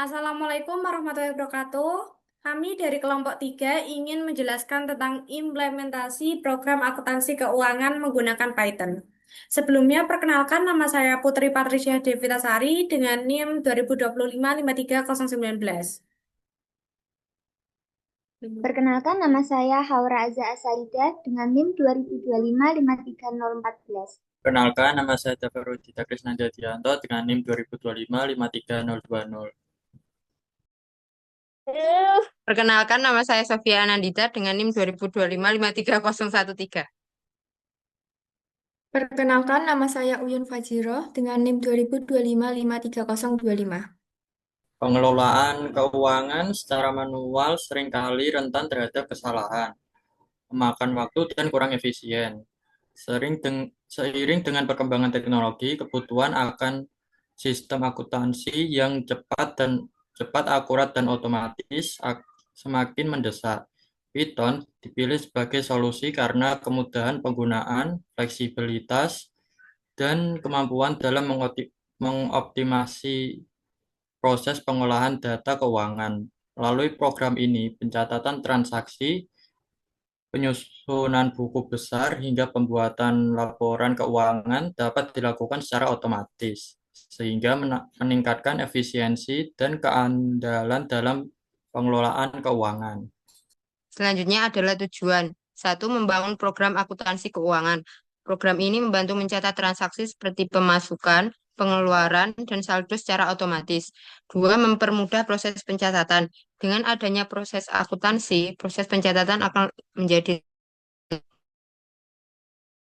Assalamualaikum warahmatullahi wabarakatuh. Kami dari kelompok 3 ingin menjelaskan tentang implementasi program akuntansi keuangan menggunakan Python. Sebelumnya, perkenalkan nama saya Putri Patricia Devitasari dengan NIM 2025-53019. Perkenalkan, nama saya Haura Aza Asaidah dengan NIM 2025-53014. Perkenalkan, nama saya Dafarudita Krisnandadianto dengan NIM 2025-53020. Perkenalkan, nama saya Sofia Anandita dengan NIM 2025-53013. Perkenalkan, nama saya Uyun Fajiro dengan NIM 2025-53025. Pengelolaan keuangan secara manual seringkali rentan terhadap kesalahan, memakan waktu dan kurang efisien. Seiring dengan perkembangan teknologi, kebutuhan akan sistem akuntansi yang cepat, akurat dan otomatis semakin mendesak. Python dipilih sebagai solusi karena kemudahan penggunaan, fleksibilitas, dan kemampuan dalam mengoptimasi proses pengolahan data keuangan. Melalui program ini, pencatatan transaksi, penyusunan buku besar, hingga pembuatan laporan keuangan dapat dilakukan secara otomatis, sehingga meningkatkan efisiensi dan keandalan dalam pengelolaan keuangan. Selanjutnya adalah tujuan. Satu, membangun program akuntansi keuangan. Program ini membantu mencatat transaksi seperti pemasukan, pengeluaran, dan saldo secara otomatis. Dua, mempermudah proses pencatatan. Dengan adanya proses akuntansi, proses pencatatan akan menjadi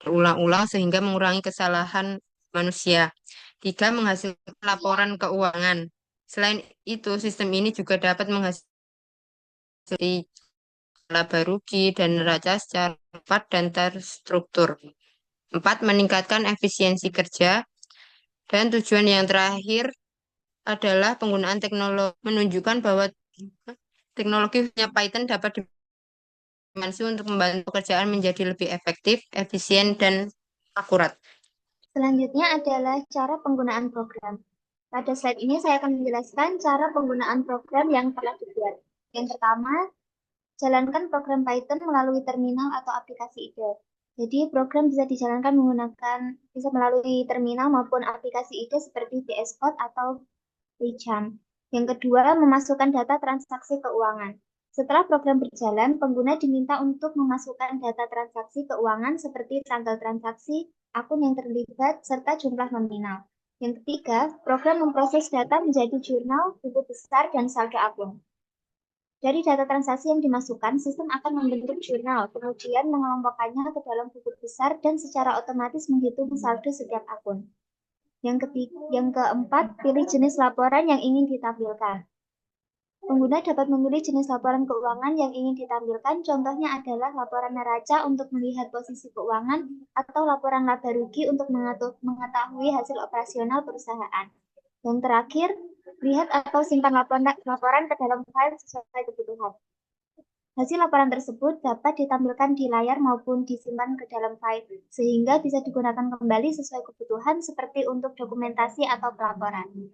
berulang-ulang sehingga mengurangi kesalahan manusia. Tiga, menghasilkan laporan keuangan. Selain itu, sistem ini juga dapat menghasilkan laba rugi dan neraca secara cepat dan terstruktur. Empat, meningkatkan efisiensi kerja. Dan tujuan yang terakhir adalah penggunaan teknologi menunjukkan bahwa teknologi Python dapat dimensi untuk membantu pekerjaan menjadi lebih efektif, efisien, dan akurat. Selanjutnya adalah cara penggunaan program. Pada slide ini saya akan menjelaskan cara penggunaan program yang telah dibuat. Yang pertama, jalankan program Python melalui terminal atau aplikasi IDE. Jadi program bisa melalui terminal maupun aplikasi IDE seperti VS Code atau PyCharm. Yang kedua, memasukkan data transaksi keuangan. Setelah program berjalan, pengguna diminta untuk memasukkan data transaksi keuangan seperti tanggal transaksi, akun yang terlibat, serta jumlah nominal. Yang ketiga, program memproses data menjadi jurnal, buku besar, dan saldo akun. Dari data transaksi yang dimasukkan, sistem akan membentuk jurnal, kemudian mengelompokkannya ke dalam buku besar dan secara otomatis menghitung saldo setiap akun. Yang keempat, pilih jenis laporan yang ingin ditampilkan. Pengguna dapat memilih jenis laporan keuangan yang ingin ditampilkan. Contohnya adalah laporan neraca untuk melihat posisi keuangan atau laporan laba rugi untuk mengetahui hasil operasional perusahaan. Yang terakhir, lihat atau simpan laporan ke dalam file sesuai kebutuhan. Hasil laporan tersebut dapat ditampilkan di layar maupun disimpan ke dalam file, sehingga bisa digunakan kembali sesuai kebutuhan seperti untuk dokumentasi atau pelaporan.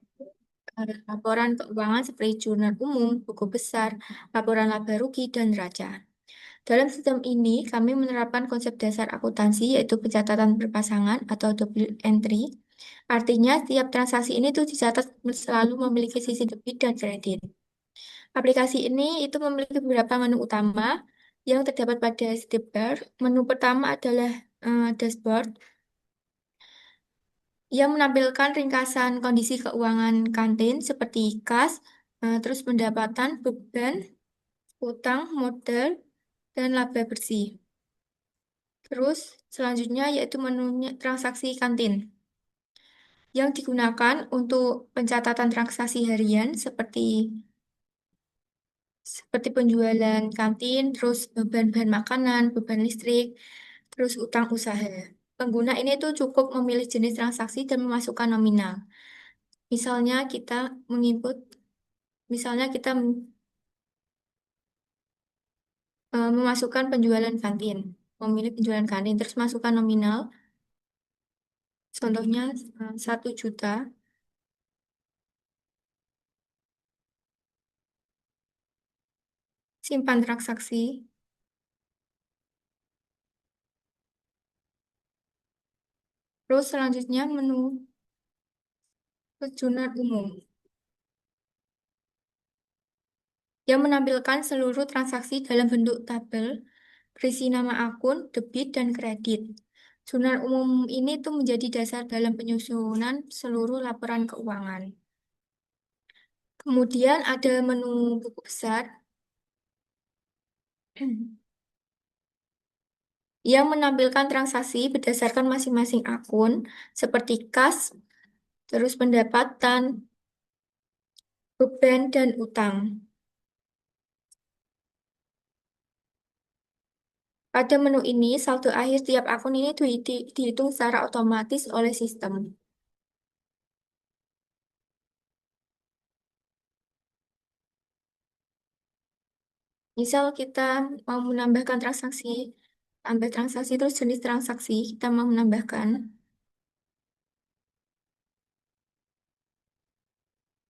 Laporan keuangan seperti jurnal umum, buku besar, laporan laba rugi, dan neraca. Dalam sistem ini, kami menerapkan konsep dasar akuntansi yaitu pencatatan berpasangan atau double entry. Artinya, setiap transaksi ini tuh dicatat selalu memiliki sisi debit dan kredit. Aplikasi ini itu memiliki beberapa menu utama yang terdapat pada sidebar. Menu pertama adalah dashboard yang menampilkan ringkasan kondisi keuangan kantin seperti kas, terus pendapatan, beban, utang, modal, dan laba bersih. Terus selanjutnya yaitu menunya transaksi kantin yang digunakan untuk pencatatan transaksi harian seperti penjualan kantin, terus beban bahan makanan, beban listrik, terus utang usaha. Pengguna ini tuh cukup memilih jenis transaksi dan memasukkan nominal. Misalnya kita menginput, misalnya kita memasukkan penjualan kantin, memilih penjualan kantin, terus masukkan nominal, contohnya 1 juta. simpan transaksi. Terus selanjutnya menu jurnal umum yang menampilkan seluruh transaksi dalam bentuk tabel berisi nama akun, debit, dan kredit. Jurnal umum ini tuh menjadi dasar dalam penyusunan seluruh laporan keuangan. Kemudian ada menu buku besar yang menampilkan transaksi berdasarkan masing-masing akun seperti kas, terus pendapatan, beban, dan utang. Pada menu ini, saldo akhir tiap akun ini dihitung secara otomatis oleh sistem. Misal kita mau menambahkan transaksi, tambah transaksi terus jenis transaksi, kita mau menambahkan.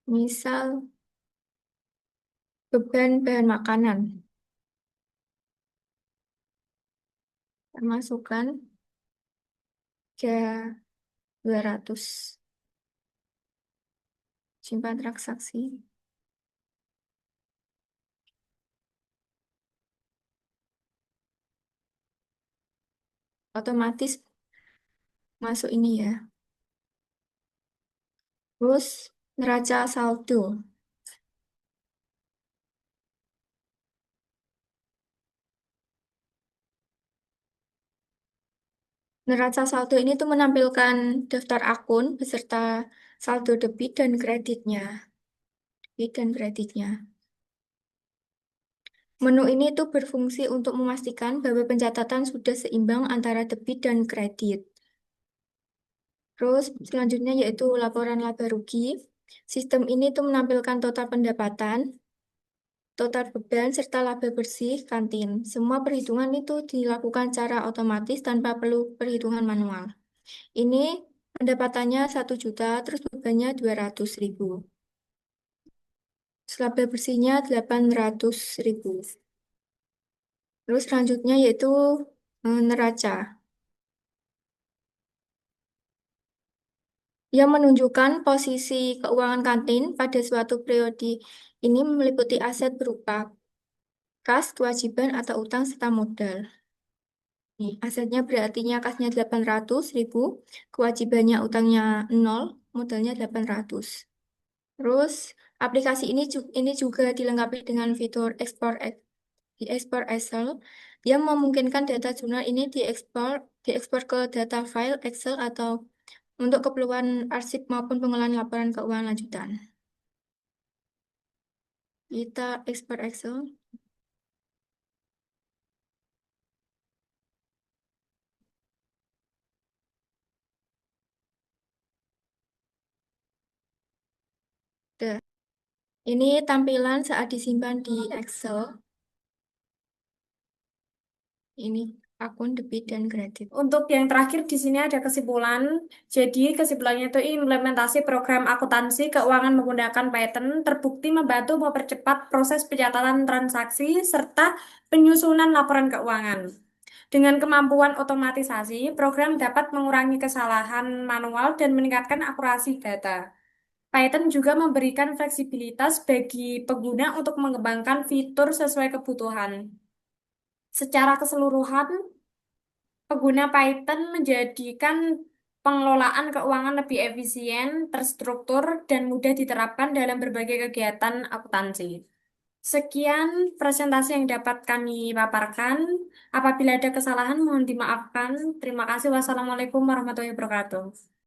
Misal beban bahan makanan. Kita masukkan ke 200. Simpan transaksi. Otomatis masuk ini ya. Terus neraca saldo. Neraca saldo ini tuh menampilkan daftar akun beserta saldo debit dan kreditnya. Debit dan kreditnya. Menu ini tuh berfungsi untuk memastikan bahwa pencatatan sudah seimbang antara debit dan kredit. Terus selanjutnya yaitu laporan laba rugi. Sistem ini tuh menampilkan total pendapatan, total beban, serta laba bersih kantin. Semua perhitungan itu dilakukan secara otomatis tanpa perlu perhitungan manual. Ini pendapatannya 1 juta, terus bebannya 200.000. Laba bersihnya 800.000. Terus selanjutnya yaitu neraca, yang menunjukkan posisi keuangan kantin pada suatu periode. Ini meliputi aset berupa kas, kewajiban, atau utang, serta modal. Nih, asetnya berarti kasnya 800.000, kewajibannya utangnya 0, modalnya 800. Terus, aplikasi ini juga dilengkapi dengan fitur ekspor Excel yang memungkinkan data jurnal ini diekspor ke data file Excel atau untuk keperluan arsip maupun pengolahan laporan keuangan lanjutan. Kita ekspor Excel. Udah. Ini tampilan saat disimpan di Excel. Ini akun debit dan kredit. Untuk yang terakhir di sini ada kesimpulan. Jadi kesimpulannya itu implementasi program akuntansi keuangan menggunakan Python terbukti membantu mempercepat proses pencatatan transaksi serta penyusunan laporan keuangan. Dengan kemampuan otomatisasi, program dapat mengurangi kesalahan manual dan meningkatkan akurasi data. Python juga memberikan fleksibilitas bagi pengguna untuk mengembangkan fitur sesuai kebutuhan. Secara keseluruhan, pengguna Python menjadikan pengelolaan keuangan lebih efisien, terstruktur, dan mudah diterapkan dalam berbagai kegiatan akuntansi. Sekian presentasi yang dapat kami paparkan. Apabila ada kesalahan, mohon dimaafkan. Terima kasih. Wassalamualaikum warahmatullahi wabarakatuh.